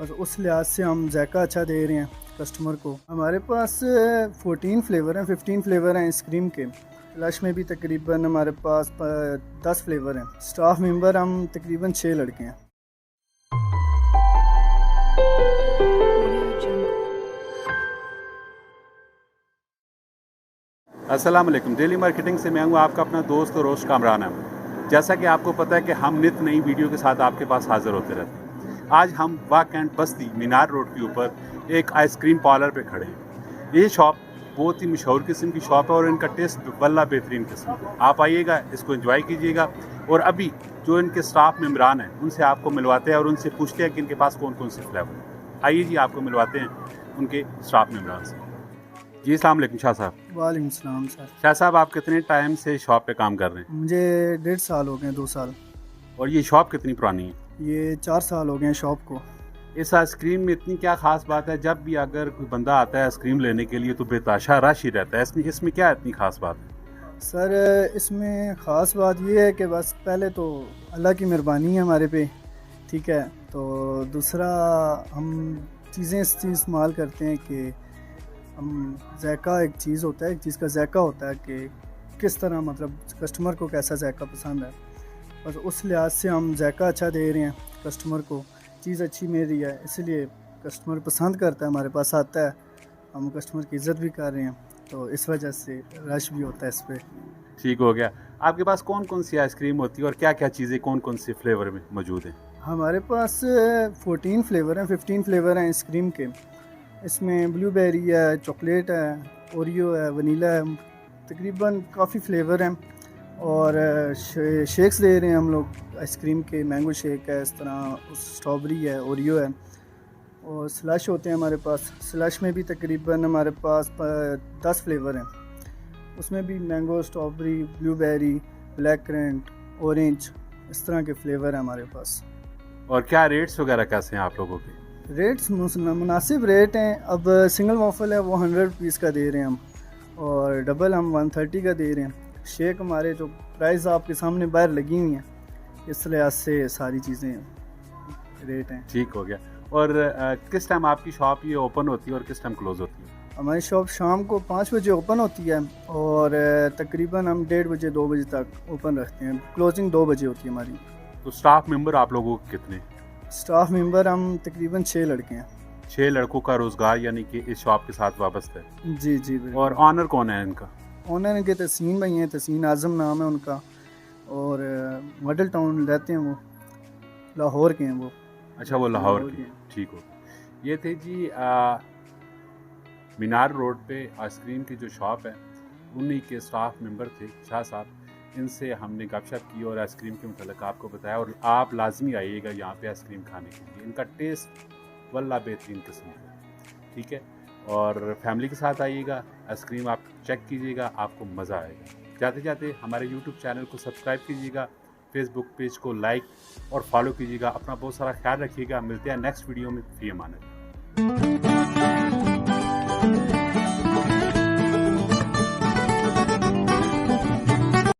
और उस लिहाज से हम जायका अच्छा दे रहे हैं कस्टमर को। हमारे पास 14 फ्लेवर हैं, 15 फ्लेवर हैं आइसक्रीम के। लश में भी तकरीबन हमारे पास 10 फ्लेवर हैं। स्टाफ मेंबर हम तकरीबन 6 लड़के हैं। अस्सलाम वालेकुम। डेली मार्केटिंग से मैं हूं आपका अपना दोस्त रोश कामरान है। जैसा कि आपको पता है कि हम नित नई वीडियो के साथ आपके पास हाजिर होते रहते हैं। आज हम वाक कैंट बस्ती मीनार रोड के ऊपर एक आइसक्रीम पार्लर पे खड़े हैं। ये शॉप बहुत ही मशहूर किस्म की शॉप है और इनका टेस्ट वल्ला बेहतरीन किस्म का। आप आइएगा, इसको एंजॉय कीजिएगा। और अभी जो इनके स्टाफ मेम्बरान हैं उनसे आपको मिलवाते हैं और उनसे पूछते हैं कि इनके पास कौन कौन से फ्लेवर हैं। आइए जी, आपको मिलवाते हैं उनके स्टाफ मेम्बरान से। जी अस्सलाम वालेकुम शाह साहब। वालेकुम सलाम सर। शाह साहब, आप कितने टाइम से शॉप पे काम कर रहे हैं मुझे 1.5 साल हो गए, 2 साल। और ये शॉप कितनी पुरानी है? ये 4 साल हो गए हैं शॉप को। इस आइसक्रीम में इतनी क्या खास बात है? जब भी अगर कोई बंदा आता है आइसक्रीम लेने के लिए तो बेताशा रश ही रहता है। इसमें क्या इतनी खास बात है? सर इसमें ख़ास बात ये है कि बस पहले तो अल्लाह की मेहरबानी है हमारे पे, ठीक है। तो दूसरा हम चीज़ें इस्तेमाल करते हैं कि हम जायका एक चीज़ होता है, एक चीज़ का जायका होता है कि किस तरह मतलब कस्टमर को कैसा जायका पसंद है। बस उस लिहाज से हम जायका अच्छा दे रहे हैं कस्टमर को, चीज़ अच्छी मिल रही है, इसलिए कस्टमर पसंद करता है, हमारे पास आता है। हम कस्टमर की इज़्ज़त भी कर रहे हैं, तो इस वजह से रश भी होता है इस पर। ठीक हो गया। आपके पास कौन कौन सी आइसक्रीम होती है और क्या क्या चीज़ें कौन कौन से फ्लेवर में मौजूद हैं? हमारे पास 14 फ्लेवर हैं, 15 फ्लेवर हैं आइसक्रीम के। इसमें ब्लूबेरी है, चॉकलेट है, ओरियो है, वनीला है, तकरीबन काफ़ी फ्लेवर हैं। और शेक्स दे रहे हैं हम लोग आइसक्रीम के, मैंगो शेक है, इस तरह स्ट्रॉबेरी है, ओरियो है। और स्लश होते हैं हमारे पास। स्लश में भी तकरीबन हमारे पास 10 फ्लेवर हैं। उसमें भी mango, strawberry, blueberry, black currant, orange, इस तरह के फ्लेवर हैं हमारे पास। और क्या रेट्स वगैरह कैसे हैं आप लोगों के? रेट्स मुनासिब रेट हैं। अब सिंगल वॉफल है वो 100 रुपीज़ का दे रहे हैं हम, और डबल हम 130 का दे रहे हैं। शेक हमारे जो प्राइस आपके सामने बाहर लगी हुई हैं, इस लिहाज से सारी चीज़ें रेट हैं। ठीक हो गया। और किस टाइम आपकी शॉप ये ओपन होती है और किस टाइम क्लोज होती है? हमारी शॉप शाम को 5 बजे ओपन होती है और तकरीबन हम 1:30 बजे 2 बजे तक ओपन रखते हैं। क्लोजिंग 2 बजे होती है हमारी। तो स्टाफ मेंबर आप लोगों के कितने? स्टाफ मेंबर हम तकरीबन 6 लड़के हैं। 6 लड़कों का रोजगार यानी कि इस शॉप के साथ वाबस्ता है। जी जी बिल्कुल। और ऑनर कौन है इनका? ओनर इनके तहसीन भाई हैं, तहसीन आज़म नाम है उनका। और मॉडल टाउन रहते हैं वो, लाहौर के हैं वो। अच्छा, वो लाहौर लाहौर के। के। ठीक हो। ये थे जी मीनार रोड पे आइसक्रीम की जो शॉप है, उन्हीं के स्टाफ मेंबर थे शाह साहब। इनसे हमने गपशप की और आइसक्रीम के मुतालिक आपको बताया। और आप लाजमी आइएगा यहाँ पे आइसक्रीम खाने के लिए। इनका टेस्ट वल्ला बेहतरीन किस्म का है, ठीक है। और फैमिली के साथ आइएगा, आइसक्रीम आप चेक कीजिएगा, आपको मज़ा आएगा। जाते जाते हमारे यूट्यूब चैनल को सब्सक्राइब कीजिएगा, फेसबुक पेज को लाइक और फॉलो कीजिएगा। अपना बहुत सारा ख्याल रखिएगा। मिलते हैं नेक्स्ट वीडियो में। फी अमान अल्लाह।